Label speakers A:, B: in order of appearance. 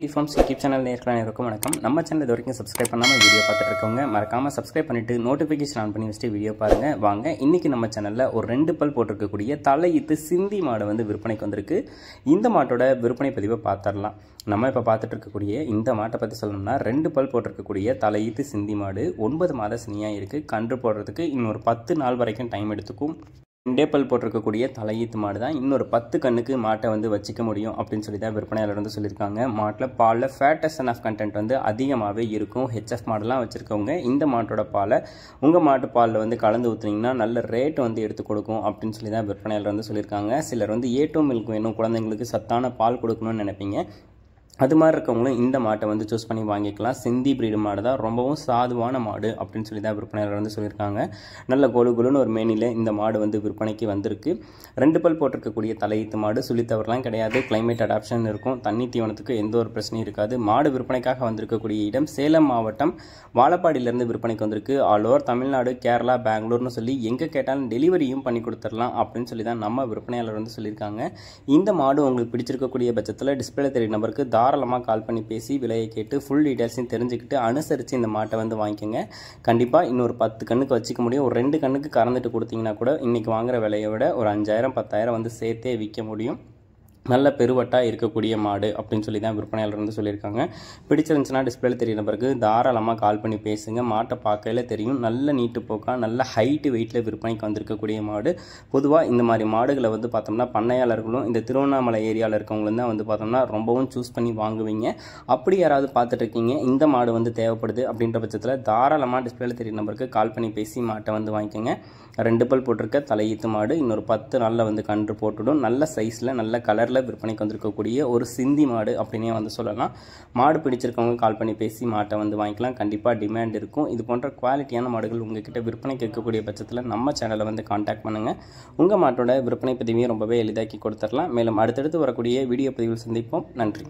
A: Forms YouTube channel நேயர்களுக்கும் வணக்கம். நம்ம சேனல் இது வரைக்கும் சப்ஸ்கிரைப் பண்ணாமல் வீடியோ பார்த்துட்டு இருக்கவங்க மறக்காமல் சப்ஸ்கிரைப் பண்ணிட்டு நோட்டிஃபிகேஷன் ஆன் பண்ணி வச்சுட்டு வீடியோ பாருங்க. வாங்க, இன்னைக்கு நம்ம சேனலில் ஒரு 2 பல் போட்டிருக்கக்கூடிய தலையீத்து சிந்தி மாடு வந்து விற்பனைக்கு வந்திருக்கு. இந்த மாட்டோட விற்பனை பதிவை பார்த்துடலாம். நம்ம இப்போ பார்த்துட்டு இருக்கக்கூடிய இந்த மாட்டை பற்றி சொல்லணும்னா 2 பல் போட்டிருக்கக்கூடிய தலையீத்து சிந்தி மாடு 9 மாத சினியாக இருக்குது. கன்று போடுறதுக்கு இன்னொரு 10 நாள் வரைக்கும் டைம் எடுத்துக்கும். 2 பல் போட்டிருக்கக்கூடிய தலையீத்து மாடு தான். இன்னொரு 10 கண்ணுக்கு மாட்டை வந்து வச்சிக்க முடியும் அப்படின்னு சொல்லி தான் விற்பனையாளர் வந்து சொல்லியிருக்காங்க. மாட்டில் பாலில் ஃபேட்டஸ் ஆஃப் கண்டென்ட் வந்து அதிகமாகவே இருக்கும். ஹெச்எஃப் மாடெலாம் வச்சுருக்கவங்க இந்த மாட்டோட பாலை உங்கள் மாட்டு பாலில் வந்து கலந்து ஊற்றுனீங்கன்னா நல்ல ரேட் வந்து எடுத்து கொடுக்கும் அப்படின்னு சொல்லி தான் விற்பனையாளர் வந்து சொல்லியிருக்காங்க. சிலர் வந்து A2 மில்க் வேணும், குழந்தைங்களுக்கு சத்தான பால் கொடுக்கணும்னு நினைப்பீங்க. அது மாதிரி இருக்கவங்களும் இந்த மாட்டை வந்து சூஸ் பண்ணி வாங்கிக்கலாம். சிந்தி பிரீடு மாடு தான், ரொம்பவும் சாதுவான மாடு அப்படின்னு சொல்லி தான் விற்பனையாளர் வந்து சொல்லியிருக்காங்க. நல்ல கொலுன்னு ஒரு மேனியில் இந்த மாடு வந்து விற்பனைக்கு வந்திருக்கு. 2 பல் போட்டிருக்கக்கூடிய தலையீத்து மாடு சுழித்தவரெலாம் கிடையாது. கிளைமேட் அடாப்ஷன் இருக்கும். தண்ணி தீவனத்துக்கு எந்த ஒரு பிரச்சனையும் இருக்காது. மாடு விற்பனைக்காக வந்திருக்கக்கூடிய இடம் சேலம் மாவட்டம் வாழப்பாடியிலேருந்து விற்பனைக்கு வந்திருக்கு. ஆல் ஓவர் தமிழ்நாடு, கேரளா, பெங்களூர்னு சொல்லி எங்கே கேட்டாலும் டெலிவரியும் பண்ணி கொடுத்துடலாம் அப்படின்னு சொல்லி தான் நம்ம விற்பனையாளர் வந்து சொல்லியிருக்காங்க. இந்த மாடு உங்களுக்கு பிடிச்சிருக்கக்கூடிய பட்சத்தில் டிஸ்பிளே தெரிய நம்பருக்கு தாராளமாக கால் பண்ணி பேசி விலையை கேட்டு ஃபுல் டீட்டெயில்ஸையும் தெரிஞ்சுக்கிட்டு அனுசரித்து இந்த மாட்டை வந்து வாங்கிக்கோங்க. கண்டிப்பாக இன்னொரு 10 கண்ணுக்கு வச்சுக்க முடியும். ஒரு 2 கண்ணுக்கு கறந்துட்டு கொடுத்தீங்கன்னா கூட இன்றைக்கி வாங்குகிற விலையை விட ஒரு 5000 10,000 வந்து சேர்த்தே விற்க முடியும். நல்ல பெருவட்டாக இருக்கக்கூடிய மாடு அப்படின்னு சொல்லி தான் விற்பனையாளர் வந்து சொல்லியிருக்காங்க. பிடிச்சிருந்துச்சுன்னா டிஸ்பிளேல தெரிய நம்பருக்கு தாராளமாக கால் பண்ணி பேசுங்க. மாட்டை பார்க்கையில தெரியும். நல்ல நீட்டு போக்காக நல்ல ஹைட்டு வெயிட்டில் விற்பனைக்கு வந்திருக்கக்கூடிய மாடு. பொதுவாக இந்த மாதிரி மாடுகளை வந்து பார்த்தோம்னா பண்ணையாளர்களும் இந்த திருவண்ணாமலை ஏரியாவில் இருக்கவங்களும் தான் வந்து பார்த்தோம்னா ரொம்பவும் சூஸ் பண்ணி வாங்குவீங்க. அப்படி யாராவது பார்த்துட்டு இருக்கீங்க, இந்த மாடு வந்து தேவைப்படுது அப்படின்ற பட்சத்தில் தாராளமாக டிஸ்பிளேல தெரிய நம்பருக்கு கால் பண்ணி பேசி மாட்டை வந்து வாங்கிக்கோங்க. 2 பல் போட்டிருக்க தலையீத்து மாடு இன்னொரு 10 நாளில் வந்து கன்று போட்டுடும். நல்ல சைஸில் நல்ல கலரில் விற்பனைக்கு வந்திருக்கக்கூடிய ஒரு சிந்தி மாடு அப்படின்னே வந்து சொல்லலாம். மாடு பிடிச்சிருக்கவங்க கால் பண்ணி பேசி மாட்டை வந்து வாங்கிக்கலாம். கண்டிப்பாக டிமாண்ட் இருக்கும். இது போன்ற குவாலிட்டியான மாடுகள் உங்ககிட்ட விற்பனைக்கு இருக்கக்கூடிய பட்சத்தில் நம்ம சேனலை வந்து கான்டாக்ட் பண்ணுங்கள். உங்கள் மாட்டோட விற்பனை பதிவையும் ரொம்பவே எளிதாக்கி கொடுத்துடலாம். மேலும் அடுத்தடுத்து வரக்கூடிய வீடியோ பதிவில் சந்திப்போம். நன்றி.